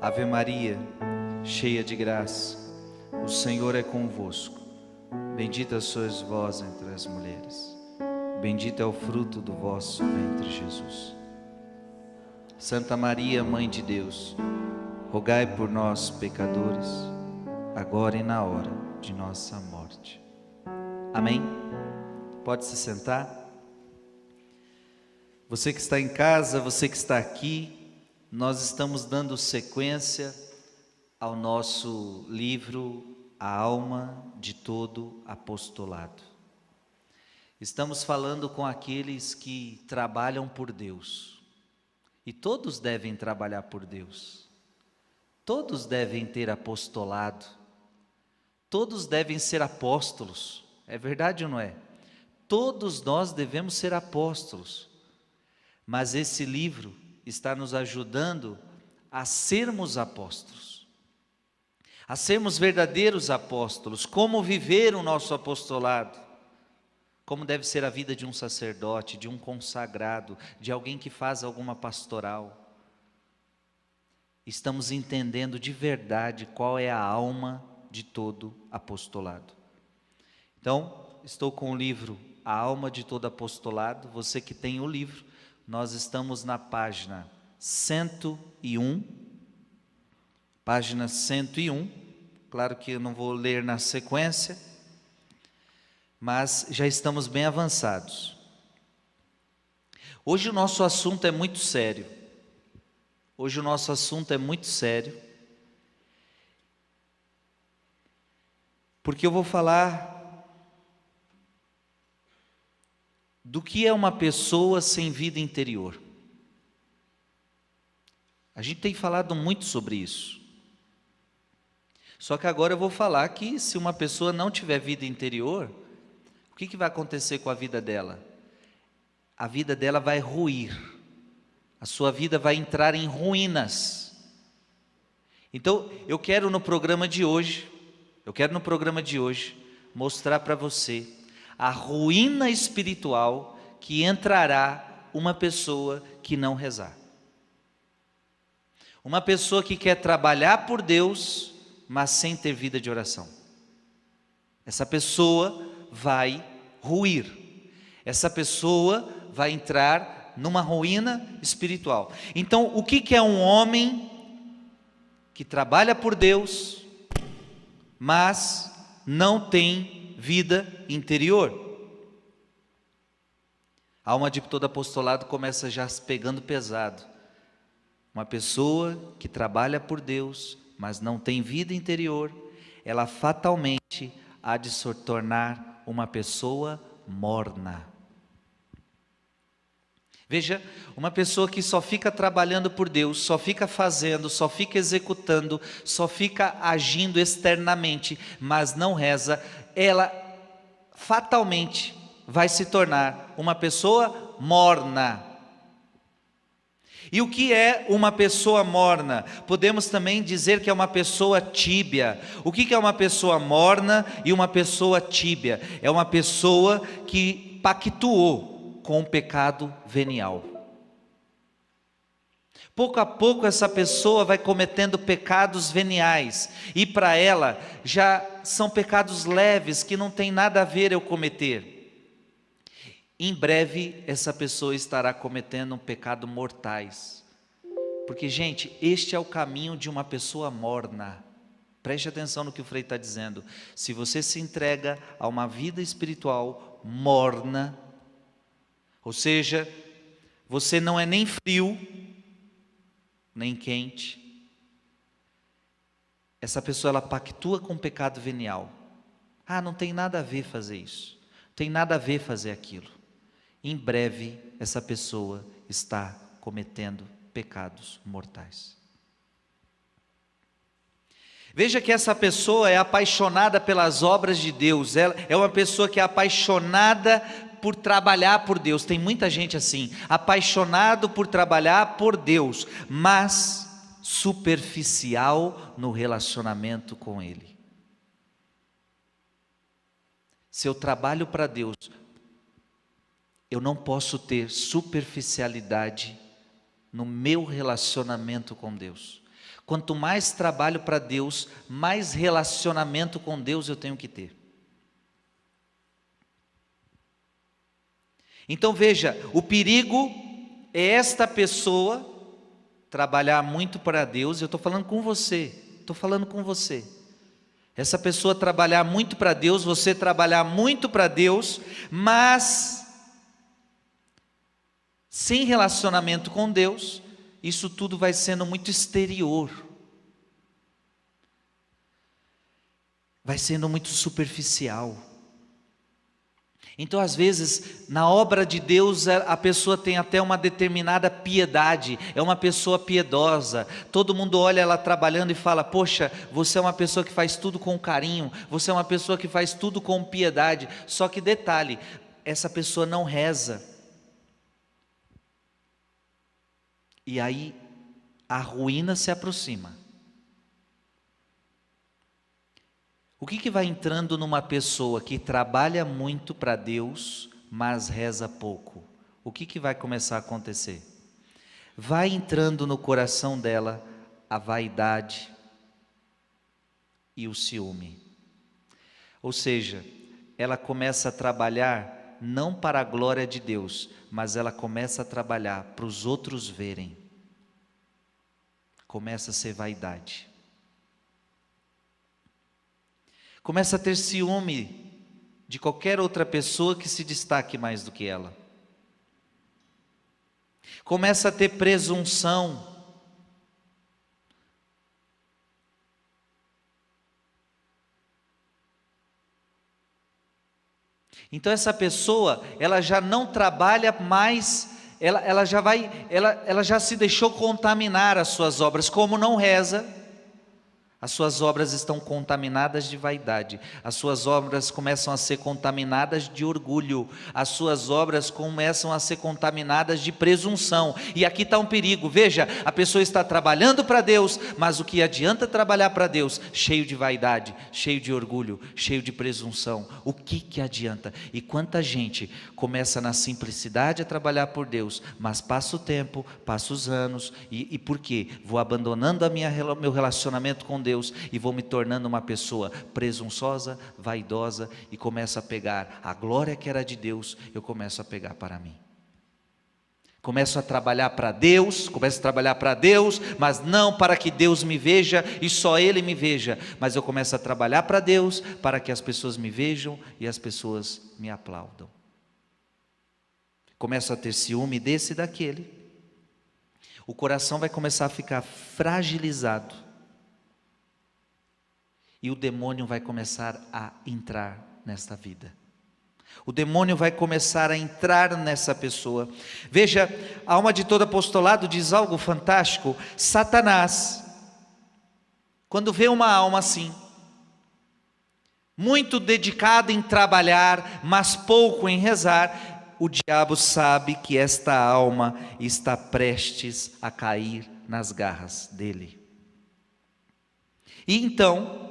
Ave Maria, cheia de graça, o Senhor é convosco. Bendita sois vós entre as mulheres. Bendito é o fruto do vosso ventre, Jesus. Santa Maria, Mãe de Deus, rogai por nós, pecadores, agora e na hora de nossa morte. Amém? Pode se sentar. Você que está em casa, você que está aqui, nós estamos dando sequência ao nosso livro A Alma de Todo Apostolado. Estamos falando com aqueles que trabalham por Deus. E todos devem trabalhar por Deus. Todos devem ter apostolado. Todos devem ser apóstolos. É verdade ou não é? Todos nós devemos ser apóstolos. Mas esse livro está nos ajudando a sermos apóstolos. A sermos verdadeiros apóstolos. Como viver o nosso apostolado. Como deve ser a vida de um sacerdote, de um consagrado, de alguém que faz alguma pastoral. Estamos entendendo de verdade qual é a alma de todo apostolado. Então, estou com o livro A Alma de Todo Apostolado. Você que tem o livro, nós estamos na página 101. Página 101. Claro que eu não vou ler na sequência, mas já estamos bem avançados. Hoje o nosso assunto é muito sério. Hoje o nosso assunto é muito sério, porque eu vou falar do que é uma pessoa sem vida interior. A gente tem falado muito sobre isso. Só que agora eu vou falar que se uma pessoa não tiver vida interior, o que vai acontecer com a vida dela? A vida dela vai ruir. A sua vida vai entrar em ruínas. Então, eu quero no programa de hoje mostrar para você a ruína espiritual que entrará uma pessoa que não rezar. Uma pessoa que quer trabalhar por Deus, mas sem ter vida de oração. Essa pessoa vai ruir. Essa pessoa vai entrar numa ruína espiritual. Então, o que é um homem que trabalha por Deus, mas não tem vida interior? A alma de todo apostolado começa já pegando pesado. Uma pessoa que trabalha por Deus, mas não tem vida interior, ela fatalmente há de se tornar uma pessoa morna. Veja, uma pessoa que só fica trabalhando por Deus, só fica fazendo, só fica executando, só fica agindo externamente, mas não reza, ela fatalmente vai se tornar uma pessoa morna. E o que é uma pessoa morna? Podemos também dizer que é uma pessoa tíbia. O que é uma pessoa morna e uma pessoa tíbia? É uma pessoa que pactuou com o pecado venial. Pouco a pouco essa pessoa vai cometendo pecados veniais, e para ela já são pecados leves que não tem nada a ver eu cometer. Em breve essa pessoa estará cometendo um pecado mortais. Porque, gente, este é o caminho de uma pessoa morna. Preste atenção no que o Frei está dizendo. Se você se entrega a uma vida espiritual morna, ou seja, você não é nem frio, nem quente, essa pessoa ela pactua com o pecado venial. Não tem nada a ver fazer isso, não tem nada a ver fazer aquilo. Em breve essa pessoa está cometendo pecados mortais. Veja que essa pessoa é apaixonada pelas obras de Deus. Ela é uma pessoa que é apaixonada por trabalhar por Deus. Tem muita gente assim, apaixonado por trabalhar por Deus, mas superficial no relacionamento com Ele. Se eu trabalho para Deus, eu não posso ter superficialidade no meu relacionamento com Deus. Quanto mais trabalho para Deus, mais relacionamento com Deus eu tenho que ter. Então veja, o perigo é esta pessoa trabalhar muito para Deus. Eu estou falando com você, Essa pessoa trabalhar muito para Deus, você trabalhar muito para Deus, mas sem relacionamento com Deus, isso tudo vai sendo muito exterior, vai sendo muito superficial. Então, às vezes, na obra de Deus, a pessoa tem até uma determinada piedade, é uma pessoa piedosa, todo mundo olha ela trabalhando e fala: poxa, você é uma pessoa que faz tudo com carinho, você é uma pessoa que faz tudo com piedade. Só que detalhe, essa pessoa não reza. E aí, a ruína se aproxima. O que vai entrando numa pessoa que trabalha muito para Deus, mas reza pouco? O que vai começar a acontecer? Vai entrando no coração dela a vaidade e o ciúme. Ou seja, ela começa a trabalhar não para a glória de Deus, mas ela começa a trabalhar para os outros verem. Começa a ser vaidade. Começa a ter ciúme de qualquer outra pessoa que se destaque mais do que ela. Começa a ter presunção. Então essa pessoa, ela já não trabalha mais, ela já se deixou contaminar as suas obras. Como não reza, as suas obras estão contaminadas de vaidade, as suas obras começam a ser contaminadas de orgulho, as suas obras começam a ser contaminadas de presunção. E aqui está um perigo. Veja, a pessoa está trabalhando para Deus, mas o que adianta trabalhar para Deus? Cheio de vaidade, cheio de orgulho, cheio de presunção. O que adianta? E quanta gente começa na simplicidade a trabalhar por Deus, mas passa o tempo, passa os anos, e por quê? Vou abandonando meu relacionamento com Deus e vou me tornando uma pessoa presunçosa, vaidosa, e começo a pegar a glória que era de Deus, eu começo a pegar para mim. Começo a trabalhar para Deus, mas não para que Deus me veja e só Ele me veja, mas eu começo a trabalhar para Deus, para que as pessoas me vejam e as pessoas me aplaudam. Começo a ter ciúme desse e daquele. O coração vai começar a ficar fragilizado. E o demônio vai começar a entrar nesta vida. O demônio vai começar a entrar nessa pessoa. Veja, a alma de todo apostolado diz algo fantástico. Satanás, quando vê uma alma assim, muito dedicada em trabalhar, mas pouco em rezar, o diabo sabe que esta alma está prestes a cair nas garras dele. E então,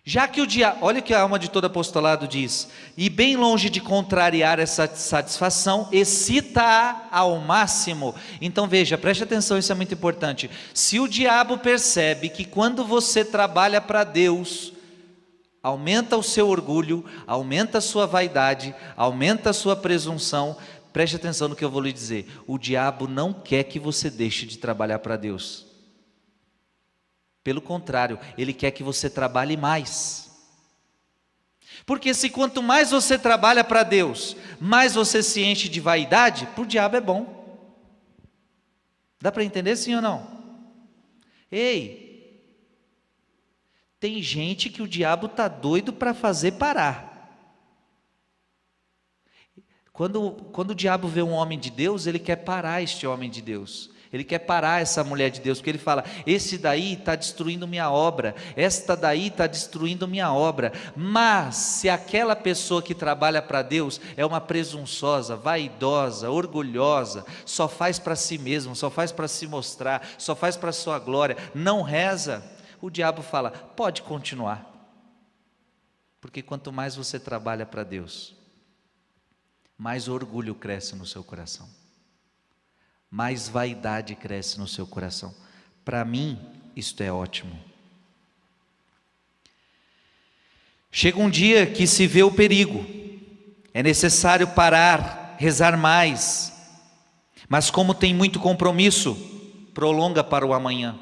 já que o diabo, olha o que a alma de todo apostolado diz: e bem longe de contrariar essa satisfação, excita-a ao máximo. Então veja, preste atenção, isso é muito importante. Se o diabo percebe que quando você trabalha para Deus, aumenta o seu orgulho, aumenta a sua vaidade, aumenta a sua presunção, preste atenção no que eu vou lhe dizer: o diabo não quer que você deixe de trabalhar para Deus. Pelo contrário, ele quer que você trabalhe mais. Porque se quanto mais você trabalha para Deus, mais você se enche de vaidade, para o diabo é bom. Dá para entender sim ou não? Ei, tem gente que o diabo está doido para fazer parar. Quando o diabo vê um homem de Deus, ele quer parar este homem de Deus. Ele quer parar essa mulher de Deus, porque ele fala: esse daí está destruindo minha obra, esta daí está destruindo minha obra. Mas se aquela pessoa que trabalha para Deus é uma presunçosa, vaidosa, orgulhosa, só faz para si mesmo, só faz para se mostrar, só faz para a sua glória, não reza, o diabo fala: pode continuar. Porque quanto mais você trabalha para Deus, mais orgulho cresce no seu coração, mais vaidade cresce no seu coração. Para mim, isto é ótimo. Chega um dia que se vê o perigo, é necessário parar, rezar mais, mas como tem muito compromisso, prolonga para o amanhã.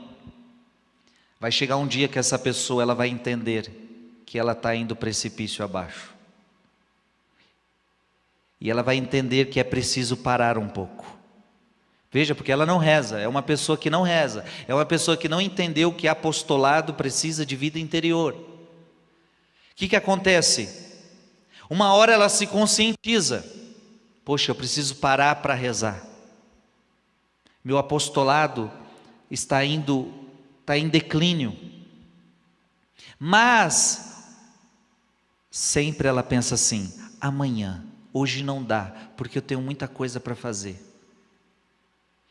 Vai chegar um dia que essa pessoa ela vai entender que ela está indo precipício abaixo. E ela vai entender que é preciso parar um pouco. Veja, porque ela não reza, é uma pessoa que não reza, é uma pessoa que não entendeu que apostolado precisa de vida interior. O que acontece? Uma hora ela se conscientiza, poxa, eu preciso parar para rezar. Meu apostolado está em declínio. Mas sempre ela pensa assim: amanhã, hoje não dá, porque eu tenho muita coisa para fazer.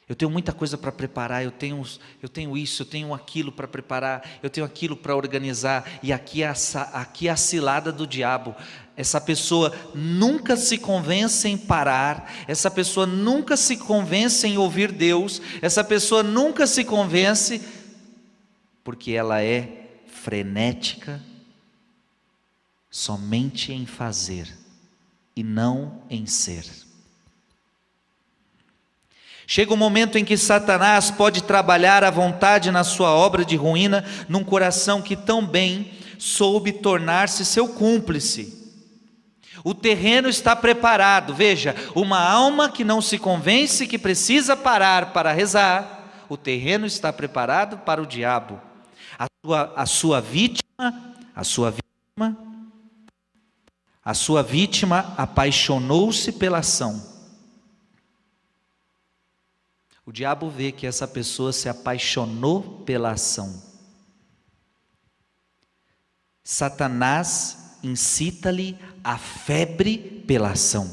Eu tenho muita coisa para preparar, eu tenho isso, eu tenho aquilo para preparar, eu tenho aquilo para organizar, e aqui é a cilada do diabo. Essa pessoa nunca se convence em parar, essa pessoa nunca se convence em ouvir Deus, essa pessoa nunca se convence, porque ela é frenética somente em fazer e não em ser. Chega um momento em que Satanás pode trabalhar à vontade na sua obra de ruína, num coração que tão bem soube tornar-se seu cúmplice. O terreno está preparado, veja, uma alma que não se convence que precisa parar para rezar, o terreno está preparado para o diabo. A sua vítima apaixonou-se pela ação. O diabo vê que essa pessoa se apaixonou pela ação. Satanás incita-lhe a febre pela ação.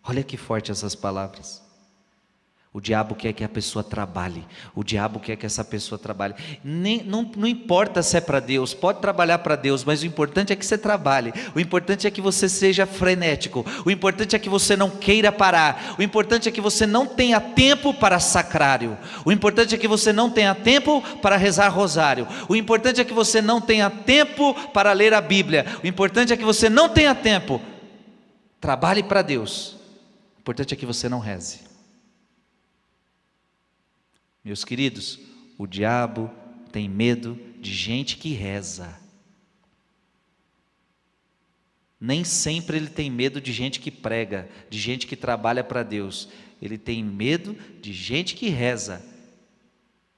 Olha que forte essas palavras. O diabo quer que a pessoa trabalhe. O diabo quer que essa pessoa trabalhe. Não importa se é para Deus, pode trabalhar para Deus, mas o importante é que você trabalhe. O importante é que você seja frenético. O importante é que você não queira parar. O importante é que você não tenha tempo para sacrário. O importante é que você não tenha tempo para rezar rosário. O importante é que você não tenha tempo para ler a Bíblia. O importante é que você não tenha tempo. Trabalhe para Deus. O importante é que você não reze. Meus queridos, o diabo tem medo de gente que reza. Nem sempre ele tem medo de gente que prega, de gente que trabalha para Deus. Ele tem medo de gente que reza.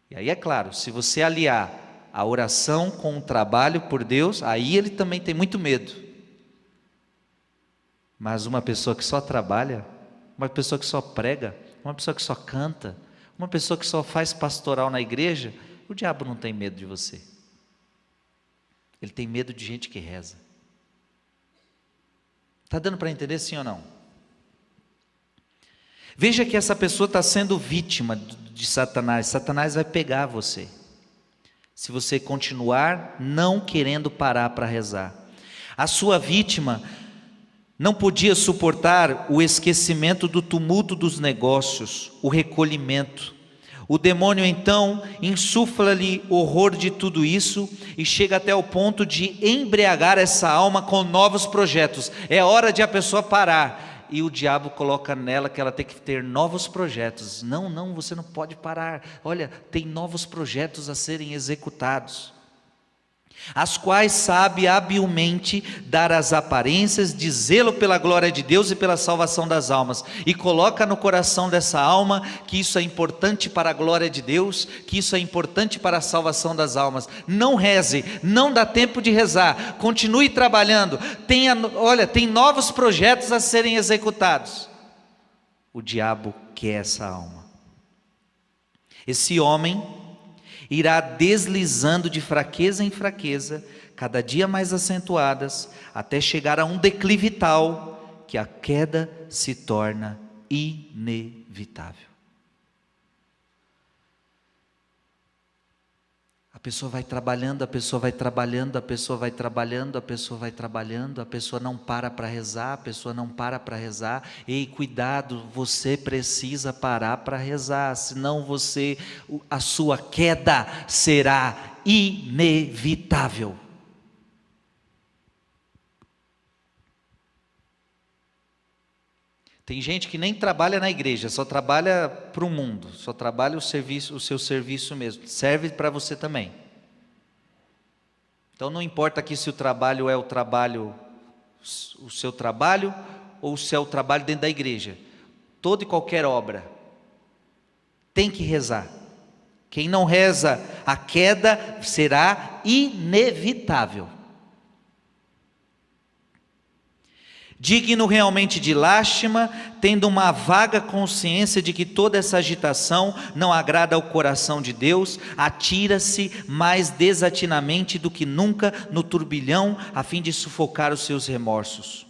E aí é claro, se você aliar a oração com o trabalho por Deus, aí ele também tem muito medo. Mas uma pessoa que só trabalha, uma pessoa que só prega, uma pessoa que só canta, uma pessoa que só faz pastoral na igreja, o diabo não tem medo de você. Ele tem medo de gente que reza. Está dando para entender sim ou não? Veja que essa pessoa está sendo vítima de Satanás. Satanás vai pegar você, se você continuar não querendo parar para rezar. A sua vítima não podia suportar o esquecimento do tumulto dos negócios, o recolhimento. O demônio então insufla-lhe horror de tudo isso e chega até o ponto de embriagar essa alma com novos projetos. É hora de a pessoa parar. E o diabo coloca nela que ela tem que ter novos projetos. Não, você não pode parar. Olha, tem novos projetos a serem executados, as quais sabe habilmente dar as aparências de zelo pela glória de Deus e pela salvação das almas, e coloca no coração dessa alma que isso é importante para a glória de Deus, que isso é importante para a salvação das almas. Não reze, não dá tempo de rezar, continue trabalhando, tem novos projetos a serem executados. O diabo quer essa alma. Esse homem irá deslizando de fraqueza em fraqueza, cada dia mais acentuadas, até chegar a um declive tal que a queda se torna inevitável. A pessoa vai trabalhando, a pessoa vai trabalhando, a pessoa vai trabalhando, a pessoa vai trabalhando, a pessoa não para para rezar, a pessoa não para para rezar. Ei, cuidado, você precisa parar para rezar, senão a sua queda será inevitável. Tem gente que nem trabalha na igreja, só trabalha para o mundo, só trabalha o seu serviço mesmo, serve para você também. Então não importa aqui se o trabalho é o seu trabalho, ou se é o trabalho dentro da igreja. Toda e qualquer obra tem que rezar. Quem não reza, a queda será inevitável. Digno realmente de lástima, tendo uma vaga consciência de que toda essa agitação não agrada ao coração de Deus, atira-se mais desatinamente do que nunca no turbilhão, a fim de sufocar os seus remorsos.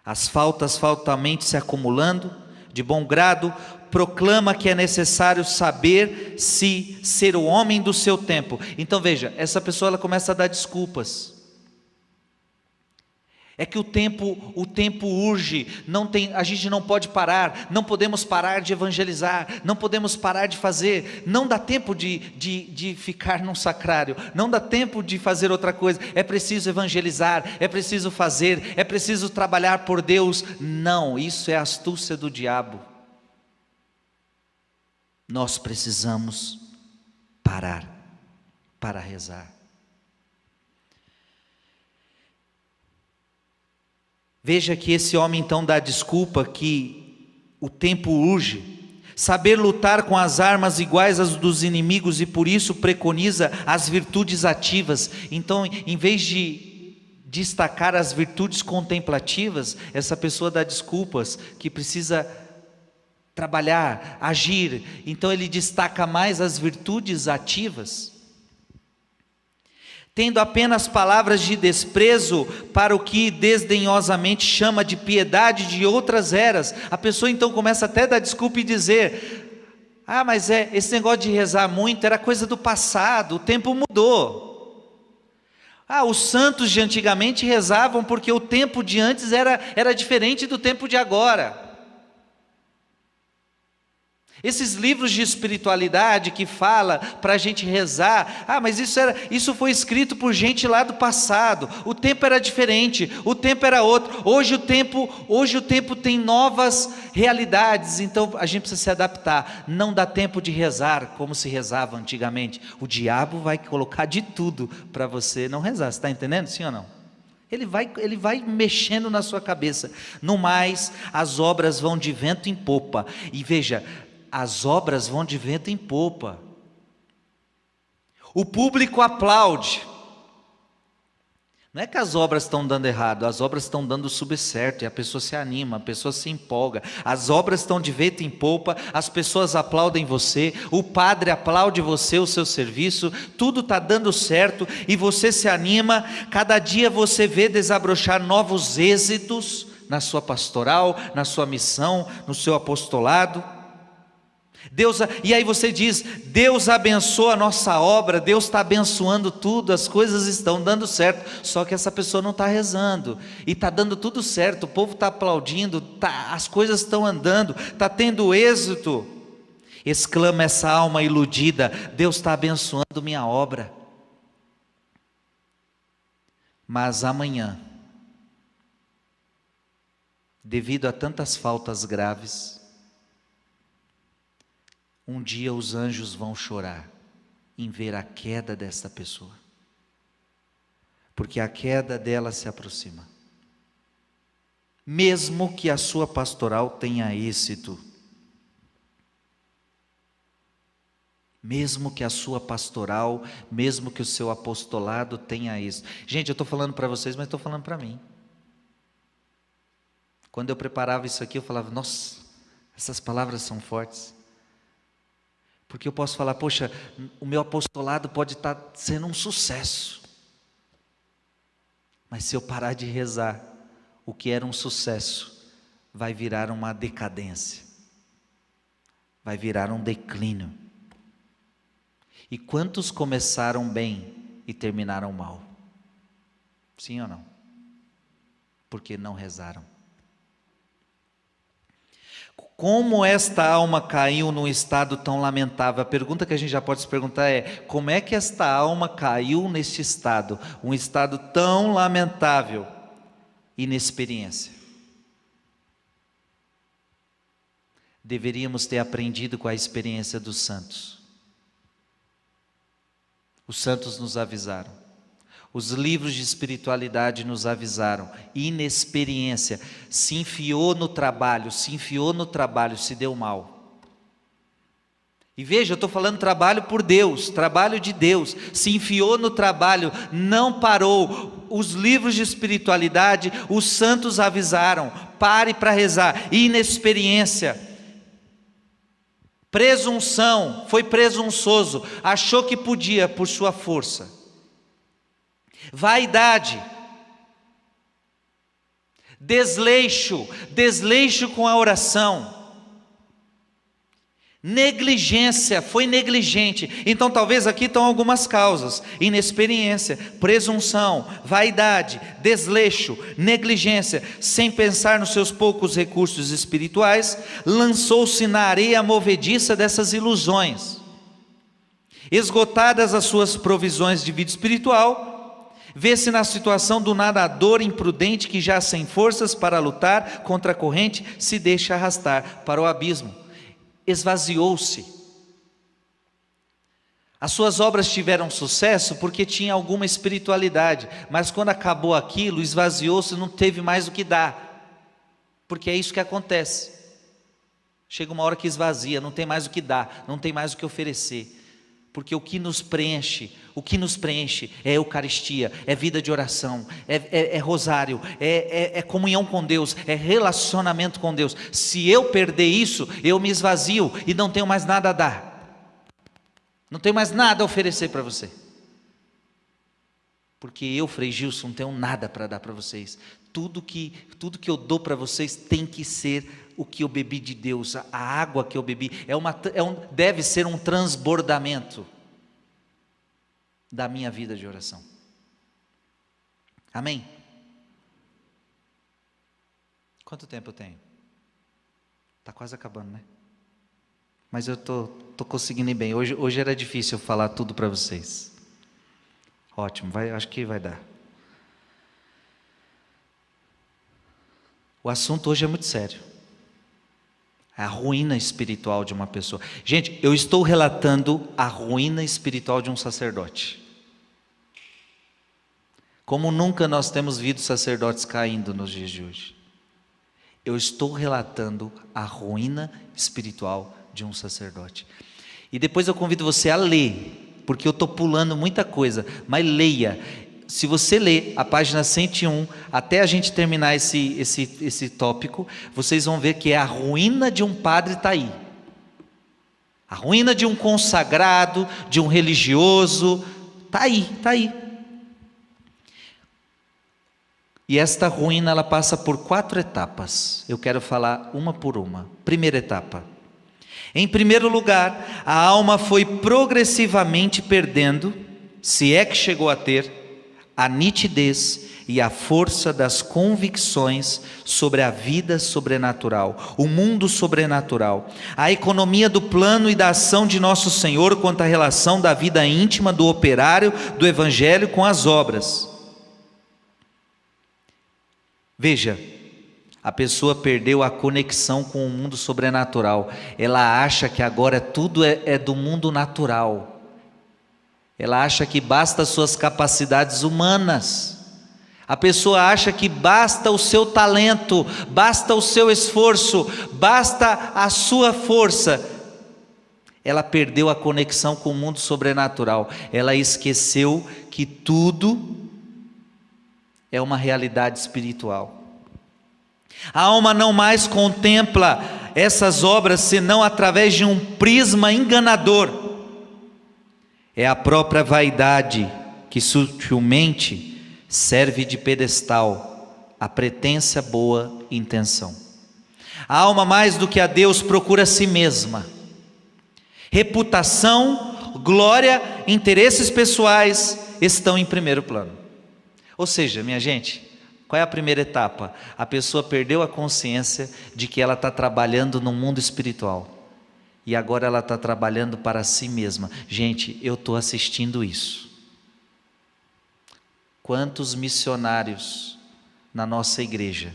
As faltas faltamente se acumulando, de bom grado, proclama que é necessário saber se ser o homem do seu tempo. Então veja, essa pessoa ela começa a dar desculpas. É que o tempo urge, a gente não pode parar, não podemos parar de evangelizar, não podemos parar de fazer, não dá tempo de ficar num sacrário, não dá tempo de fazer outra coisa, é preciso evangelizar, é preciso fazer, é preciso trabalhar por Deus. Não, isso é astúcia do diabo. Nós precisamos parar para rezar. Veja que esse homem então dá desculpa que o tempo urge, saber lutar com as armas iguais às dos inimigos e por isso preconiza as virtudes ativas. Então, em vez de destacar as virtudes contemplativas, essa pessoa dá desculpas que precisa trabalhar, agir. Então ele destaca mais as virtudes ativas. Tendo apenas palavras de desprezo para o que desdenhosamente chama de piedade de outras eras. A pessoa então começa até a dar desculpa e dizer: mas esse negócio de rezar muito era coisa do passado, o tempo mudou. Os santos de antigamente rezavam porque o tempo de antes era diferente do tempo de agora. Esses livros de espiritualidade que fala para a gente rezar, mas isso foi escrito por gente lá do passado, o tempo era diferente, o tempo era outro, hoje o tempo tem novas realidades, então a gente precisa se adaptar, não dá tempo de rezar como se rezava antigamente, o diabo vai colocar de tudo para você não rezar, você está entendendo, sim ou não? Ele vai mexendo na sua cabeça. No mais, as obras vão de vento em popa, e veja, as obras vão de vento em popa. O público aplaude. Não é que as obras estão dando errado, as obras estão dando subcerto, e a pessoa se anima, a pessoa se empolga. As obras estão de vento em popa, as pessoas aplaudem você, o padre aplaude você, o seu serviço, tudo está dando certo, e você se anima, cada dia você vê desabrochar novos êxitos na sua pastoral, na sua missão, no seu apostolado. E aí você diz: Deus abençoa a nossa obra, Deus está abençoando tudo, as coisas estão dando certo, só que essa pessoa não está rezando, e está dando tudo certo, o povo está aplaudindo, as coisas estão andando, está tendo êxito. Exclama essa alma iludida: Deus está abençoando minha obra. Mas amanhã, devido a tantas faltas graves, um dia os anjos vão chorar em ver a queda desta pessoa, porque a queda dela se aproxima. Mesmo que a sua pastoral tenha êxito, mesmo que a sua pastoral, mesmo que o seu apostolado tenha êxito. Gente, eu estou falando para vocês, mas estou falando para mim. Quando eu preparava isso aqui, eu falava: nossa, essas palavras são fortes. Porque eu posso falar: poxa, o meu apostolado pode estar sendo um sucesso, mas se eu parar de rezar, o que era um sucesso vai virar uma decadência, vai virar um declínio. E quantos começaram bem e terminaram mal? Sim ou não? Porque não rezaram. Como esta alma caiu num estado tão lamentável? A pergunta que a gente já pode se perguntar é: como é que esta alma caiu neste estado? Um estado tão lamentável, inexperiência. Deveríamos ter aprendido com a experiência dos santos. Os santos nos avisaram. Os livros de espiritualidade nos avisaram. Inexperiência. Se enfiou no trabalho, se deu mal. E veja, eu estou falando trabalho por Deus, trabalho de Deus. Se enfiou no trabalho, não parou. Os livros de espiritualidade, os santos avisaram: pare para rezar. Inexperiência. Presunção, foi presunçoso, achou que podia por sua força. Vaidade, desleixo com a oração, negligência, foi negligente. Então talvez aqui estão algumas causas: inexperiência, presunção, vaidade, desleixo, negligência. Sem pensar nos seus poucos recursos espirituais, lançou-se na areia movediça dessas ilusões. Esgotadas as suas provisões de vida espiritual, vê-se na situação do nadador imprudente que, já sem forças para lutar contra a corrente, se deixa arrastar para o abismo. Esvaziou-se. As suas obras tiveram sucesso porque tinha alguma espiritualidade, mas quando acabou aquilo, esvaziou-se, não teve mais o que dar, porque é isso que acontece. Chega uma hora que esvazia, não tem mais o que dar, não tem mais o que oferecer. Porque o que nos preenche é Eucaristia, é vida de oração, é rosário, é comunhão com Deus, é relacionamento com Deus. Se eu perder isso, eu me esvazio e não tenho mais nada a dar, não tenho mais nada a oferecer para você. Porque eu, Frei Gilson, não tenho nada para dar para vocês. Tudo que eu dou para vocês tem que ser o que eu bebi de Deus, a água que eu bebi, deve ser um transbordamento da minha vida de oração. Amém? Quanto tempo eu tenho? Está quase acabando, né? Mas eu estou conseguindo ir bem. Hoje era difícil eu falar tudo para vocês. Ótimo, acho que vai dar. O assunto hoje é muito sério. A ruína espiritual de uma pessoa. Gente, eu estou relatando a ruína espiritual de um sacerdote. Como nunca nós temos visto sacerdotes caindo nos dias de hoje. Eu estou relatando a ruína espiritual de um sacerdote. E depois eu convido você a ler, porque eu estou pulando muita coisa, mas leia. Se você ler a página 101, até a gente terminar esse tópico, vocês vão ver que a ruína de um padre está aí. A ruína de um consagrado, de um religioso, está aí. E esta ruína, ela passa por 4 etapas. Eu quero falar uma por uma. Primeira etapa. Em primeiro lugar, a alma foi progressivamente perdendo, se é que chegou a ter, a nitidez e a força das convicções sobre a vida sobrenatural, o mundo sobrenatural, a economia do plano e da ação de nosso Senhor quanto à relação da vida íntima do operário do Evangelho com as obras. Veja, a pessoa perdeu a conexão com o mundo sobrenatural. Ela acha que agora tudo é do mundo natural. Ela acha que basta as suas capacidades humanas. A pessoa acha que basta o seu talento, basta o seu esforço, basta a sua força. Ela perdeu a conexão com o mundo sobrenatural. Ela esqueceu que tudo é uma realidade espiritual. A alma não mais contempla essas obras senão através de um prisma enganador. É a própria vaidade que sutilmente serve de pedestal à pretensa boa intenção. A alma, mais do que a Deus, procura a si mesma. Reputação, glória, interesses pessoais estão em primeiro plano. Ou seja, minha gente, qual é a primeira etapa? A pessoa perdeu a consciência de que ela está trabalhando no mundo espiritual. E agora ela está trabalhando para si mesma. Gente, eu estou assistindo isso. Quantos missionários na nossa igreja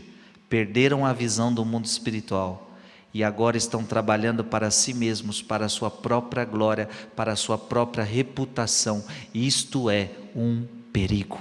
perderam a visão do mundo espiritual e agora estão trabalhando para si mesmos, para a sua própria glória, para a sua própria reputação. Isto é um perigo.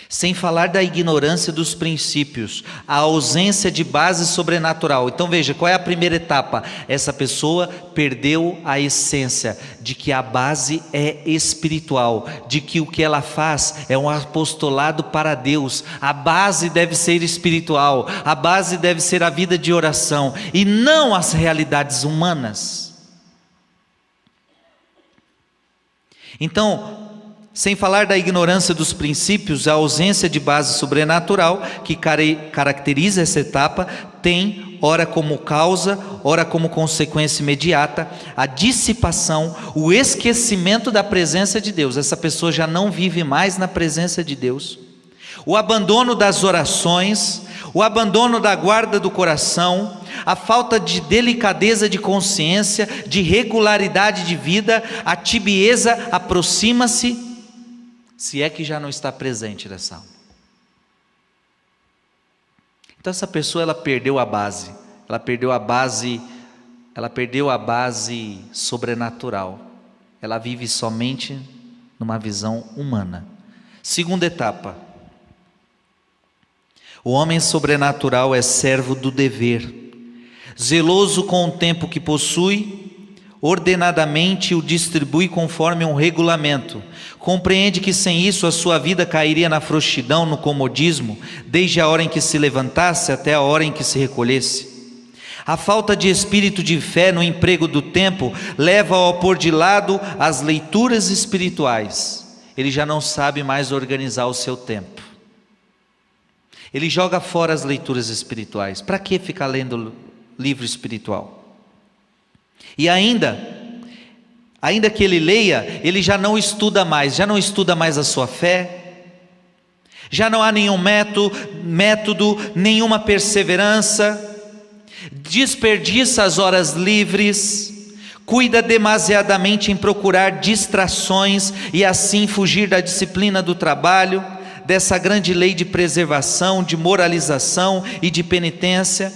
Sem falar da ignorância dos princípios, a ausência de base sobrenatural. Então veja, qual é a primeira etapa? Essa pessoa perdeu a essência de que a base é espiritual, de que o que ela faz é um apostolado para Deus. A base deve ser espiritual, a base deve ser a vida de oração e não as realidades humanas. Então, sem falar da ignorância dos princípios, a ausência de base sobrenatural que caracteriza essa etapa, tem, ora como causa, ora como consequência imediata, a dissipação, o esquecimento da presença de Deus. Essa pessoa já não vive mais na presença de Deus. O abandono das orações, o abandono da guarda do coração, a falta de delicadeza de consciência, de regularidade de vida, a tibieza aproxima-se, se é que já não está presente nessa alma. Então essa pessoa, ela perdeu a base, ela perdeu a base sobrenatural, ela vive somente numa visão humana. Segunda etapa, o homem sobrenatural é servo do dever, zeloso com o tempo que possui, ordenadamente o distribui conforme um regulamento, compreende que sem isso a sua vida cairia na frouxidão, no comodismo, desde a hora em que se levantasse até a hora em que se recolhesse. A falta de espírito de fé no emprego do tempo leva-o a pôr de lado as leituras espirituais. Ele já não sabe mais organizar o seu tempo. Ele joga fora as leituras espirituais. Para que ficar lendo livro espiritual? E ainda que ele leia, ele já não estuda mais a sua fé, já não há nenhum método, nenhuma perseverança, desperdiça as horas livres, cuida demasiadamente em procurar distrações e assim fugir da disciplina do trabalho, dessa grande lei de preservação, de moralização e de penitência.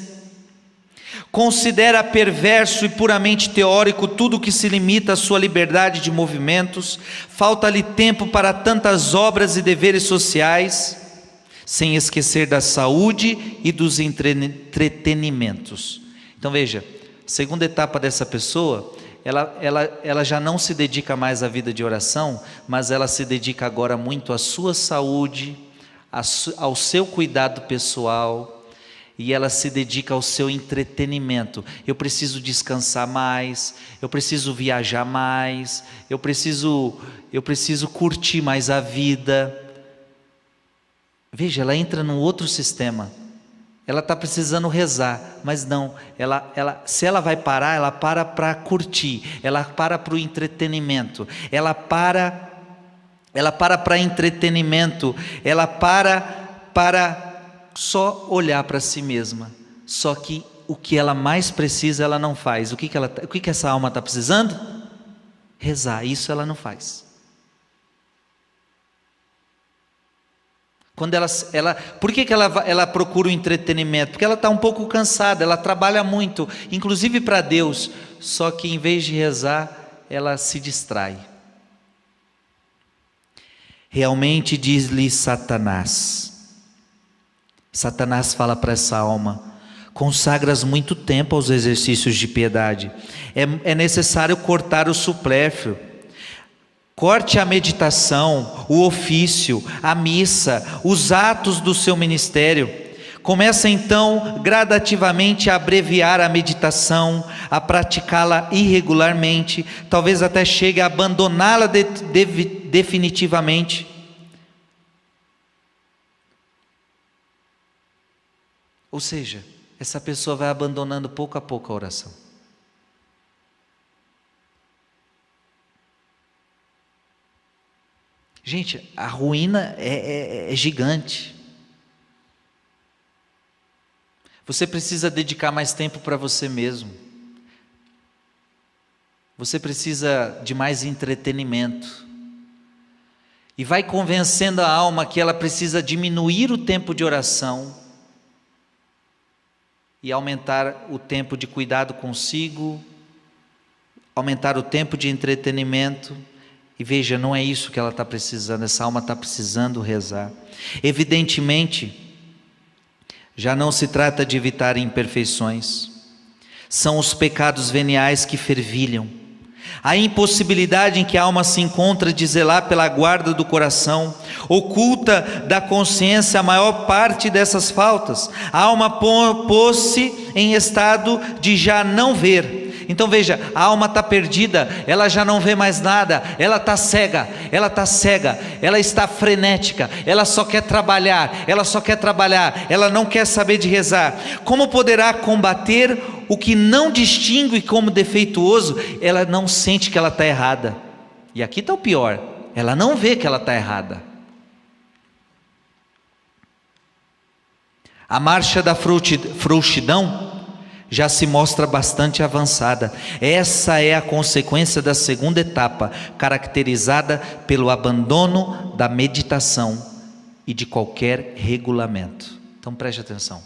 Considera perverso e puramente teórico tudo que se limita à sua liberdade de movimentos, falta-lhe tempo para tantas obras e deveres sociais, sem esquecer da saúde e dos entretenimentos. Então veja, a segunda etapa dessa pessoa, ela já não se dedica mais à vida de oração, mas ela se dedica agora muito à sua saúde, ao seu cuidado pessoal, e ela se dedica ao seu entretenimento. Eu preciso descansar mais, eu preciso viajar mais, eu preciso curtir mais a vida. Veja, ela entra num outro sistema. Ela está precisando rezar, mas não, se ela vai parar, ela para curtir, ela para o entretenimento, ela para entretenimento, ela para só olhar para si mesma. Só que o que ela mais precisa, ela não faz. O que essa alma está precisando? Rezar. Isso ela não faz. Quando por que ela procura o entretenimento? Porque ela está um pouco cansada, ela trabalha muito, inclusive para Deus, só que em vez de rezar, ela se distrai. Realmente, diz-lhe Satanás fala para essa alma: consagras muito tempo aos exercícios de piedade, é necessário cortar o supérfluo. Corte a meditação, o ofício, a missa, os atos do seu ministério. Começa então gradativamente a abreviar a meditação, a praticá-la irregularmente, talvez até chegue a abandoná-la definitivamente. Ou seja, essa pessoa vai abandonando pouco a pouco a oração. Gente, a ruína é gigante. Você precisa dedicar mais tempo para você mesmo. Você precisa de mais entretenimento. E vai convencendo a alma que ela precisa diminuir o tempo de oração e aumentar o tempo de cuidado consigo, aumentar o tempo de entretenimento. E veja, não é isso que ela está precisando, essa alma está precisando rezar. Evidentemente, já não se trata de evitar imperfeições, são os pecados veniais que fervilham, a impossibilidade em que a alma se encontra de zelar pela guarda do coração, oculta da consciência a maior parte dessas faltas. A alma pôs-se em estado de já não ver. Então veja, a alma está perdida, ela já não vê mais nada, ela está cega, ela está frenética, ela só quer trabalhar, ela não quer saber de rezar. Como poderá combater o que não distingue como defeituoso? Ela não sente que ela está errada, e aqui está o pior, ela não vê que ela está errada. A marcha da frouxidão já se mostra bastante avançada. Essa é a consequência da segunda etapa, caracterizada pelo abandono da meditação e de qualquer regulamento. Então preste atenção.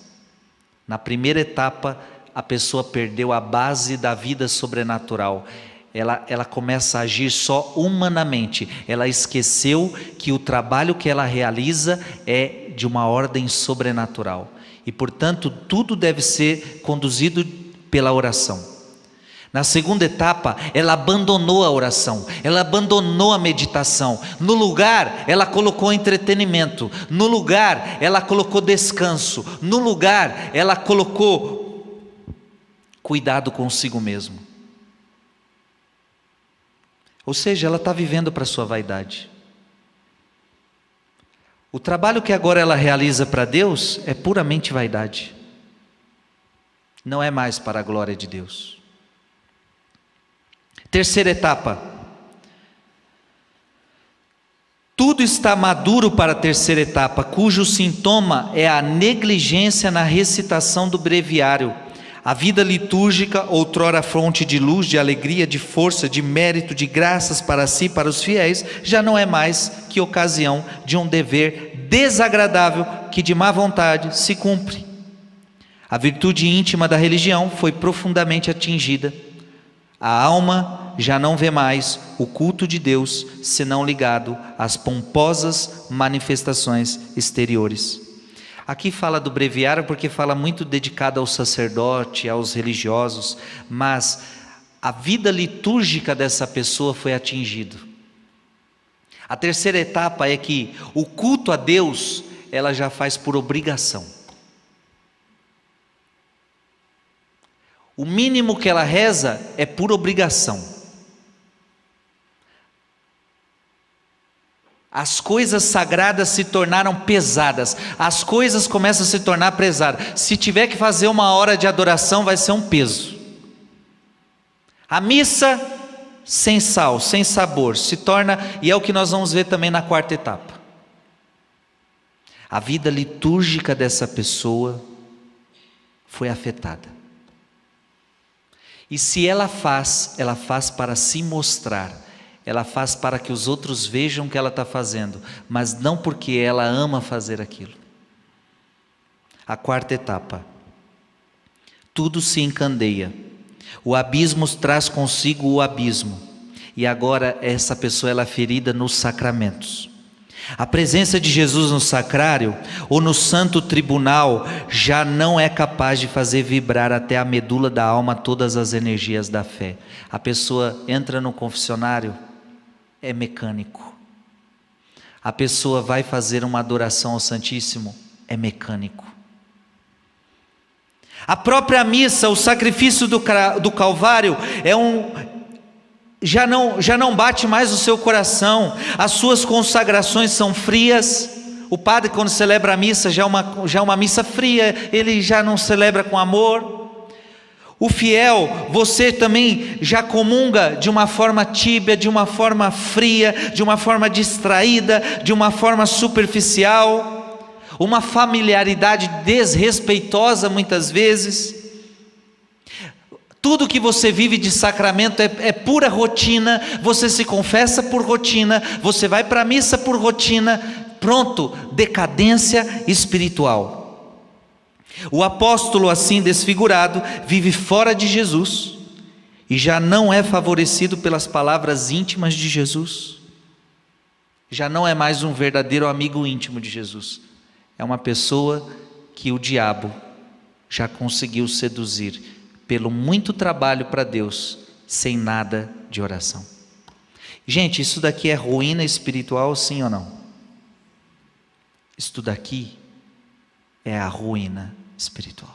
Na primeira etapa, a pessoa perdeu a base da vida sobrenatural. Ela começa a agir só humanamente. Ela esqueceu que o trabalho que ela realiza é de uma ordem sobrenatural. E portanto tudo deve ser conduzido pela oração. Na segunda etapa, ela abandonou a oração, ela abandonou a meditação. No lugar, ela colocou entretenimento. No lugar, ela colocou descanso. No lugar, ela colocou cuidado consigo mesmo. Ou seja, ela está vivendo para a sua vaidade. O trabalho que agora ela realiza para Deus é puramente vaidade. Não é mais para a glória de Deus. Terceira etapa. Tudo está maduro para a terceira etapa, cujo sintoma é a negligência na recitação do breviário. A vida litúrgica, outrora fonte de luz, de alegria, de força, de mérito, de graças para si, para os fiéis, já não é mais que ocasião de um dever desagradável que de má vontade se cumpre. A virtude íntima da religião foi profundamente atingida. A alma já não vê mais o culto de Deus senão ligado às pomposas manifestações exteriores. Aqui fala do breviário porque fala muito dedicado ao sacerdote, aos religiosos, mas a vida litúrgica dessa pessoa foi atingida. A terceira etapa é que o culto a Deus, ela já faz por obrigação. O mínimo que ela reza é por obrigação. As coisas sagradas se tornaram pesadas, as coisas começam a se tornar pesadas. Se tiver que fazer uma hora de adoração, vai ser um peso. A missa sem sal, sem sabor, se torna, e é o que nós vamos ver também na quarta etapa. A vida litúrgica dessa pessoa foi afetada. E se ela faz para se mostrar. Ela faz para que os outros vejam o que ela está fazendo, mas não porque ela ama fazer aquilo. A quarta etapa. Tudo se encandeia. O abismo traz consigo o abismo. E agora essa pessoa ela é ferida nos sacramentos. A presença de Jesus no sacrário ou no santo tribunal já não é capaz de fazer vibrar até a medula da alma todas as energias da fé. A pessoa entra no confessionário, é mecânico. A pessoa vai fazer uma adoração ao Santíssimo, é mecânico. A própria missa, o sacrifício do Calvário já não bate mais o seu coração. As suas consagrações são frias, O padre, quando celebra a missa, já é uma missa fria, ele já não celebra com amor. O fiel, você também já comunga de uma forma tíbia, de uma forma fria, de uma forma distraída, de uma forma superficial, uma familiaridade desrespeitosa muitas vezes. Tudo que você vive de sacramento é pura rotina, você se confessa por rotina, você vai para a missa por rotina, pronto, decadência espiritual. O apóstolo assim desfigurado vive fora de Jesus e já não é favorecido pelas palavras íntimas de Jesus, já não é mais um verdadeiro amigo íntimo de Jesus, é uma pessoa que o diabo já conseguiu seduzir pelo muito trabalho para Deus, sem nada de oração. Gente, isso daqui é ruína espiritual, sim ou não? Isso daqui é a ruína espiritual.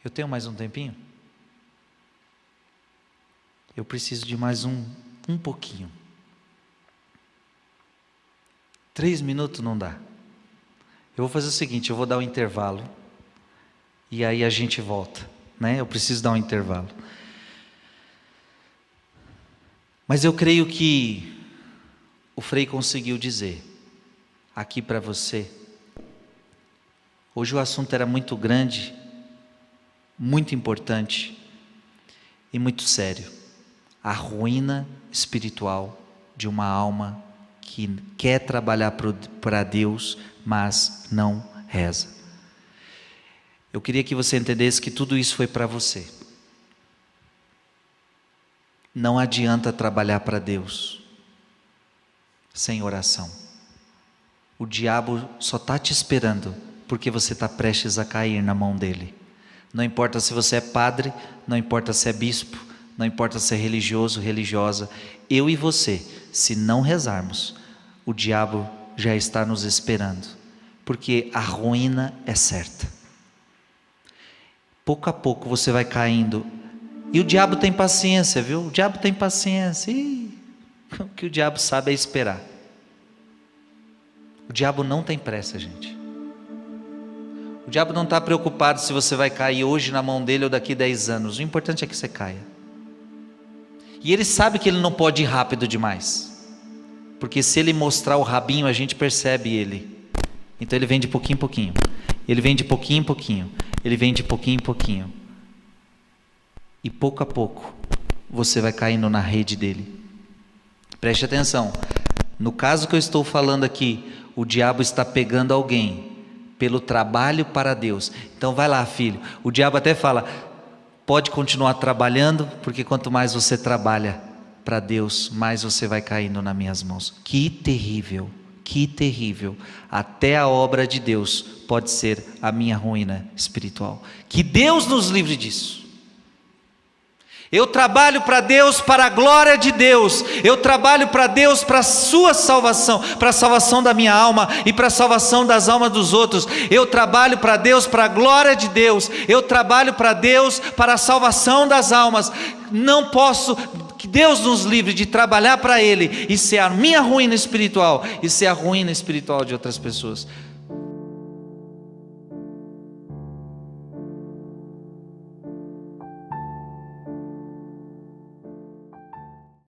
Eu tenho mais um tempinho? Eu preciso de mais um pouquinho. 3 minutos não dá. Eu vou fazer o seguinte, eu vou dar um intervalo. E aí a gente volta, né? Eu preciso dar um intervalo. Mas eu creio que o Frei conseguiu dizer aqui para você. Hoje o assunto era muito grande, muito importante e muito sério. A ruína espiritual de uma alma que quer trabalhar para Deus, mas não reza. Eu queria que você entendesse que tudo isso foi para você. Não adianta trabalhar para Deus sem oração. O diabo só está te esperando porque você está prestes a cair na mão dele. Não importa se você é padre, não importa se é bispo, não importa se é religioso, religiosa. Eu e você, se não rezarmos, o diabo já está nos esperando, porque a ruína é certa. Pouco a pouco você vai caindo. E o diabo tem paciência, viu? O diabo tem paciência. O que o diabo sabe é esperar. O diabo não tem pressa, gente. O diabo não está preocupado se você vai cair hoje na mão dele ou daqui 10 anos. O importante é que você caia. E ele sabe que ele não pode ir rápido demais. Porque se ele mostrar o rabinho, a gente percebe ele. Então ele vem de pouquinho em pouquinho. Ele vem de pouquinho em pouquinho. Ele vem de pouquinho em pouquinho. E pouco a pouco, você vai caindo na rede dele. Preste atenção. No caso que eu estou falando aqui, o diabo está pegando alguém pelo trabalho para Deus. Então vai lá, filho. O diabo até fala, pode continuar trabalhando, porque quanto mais você trabalha para Deus, mais você vai caindo nas minhas mãos. Que terrível. Que terrível, até a obra de Deus pode ser a minha ruína espiritual. Que Deus nos livre disso. Eu trabalho para Deus, para a glória de Deus. Eu trabalho para Deus, para a sua salvação, para a salvação da minha alma e para a salvação das almas dos outros. Eu trabalho para Deus, para a glória de Deus. Eu trabalho para Deus, para a salvação das almas. Não posso... Que Deus nos livre de trabalhar para Ele e ser a minha ruína espiritual e ser a ruína espiritual de outras pessoas.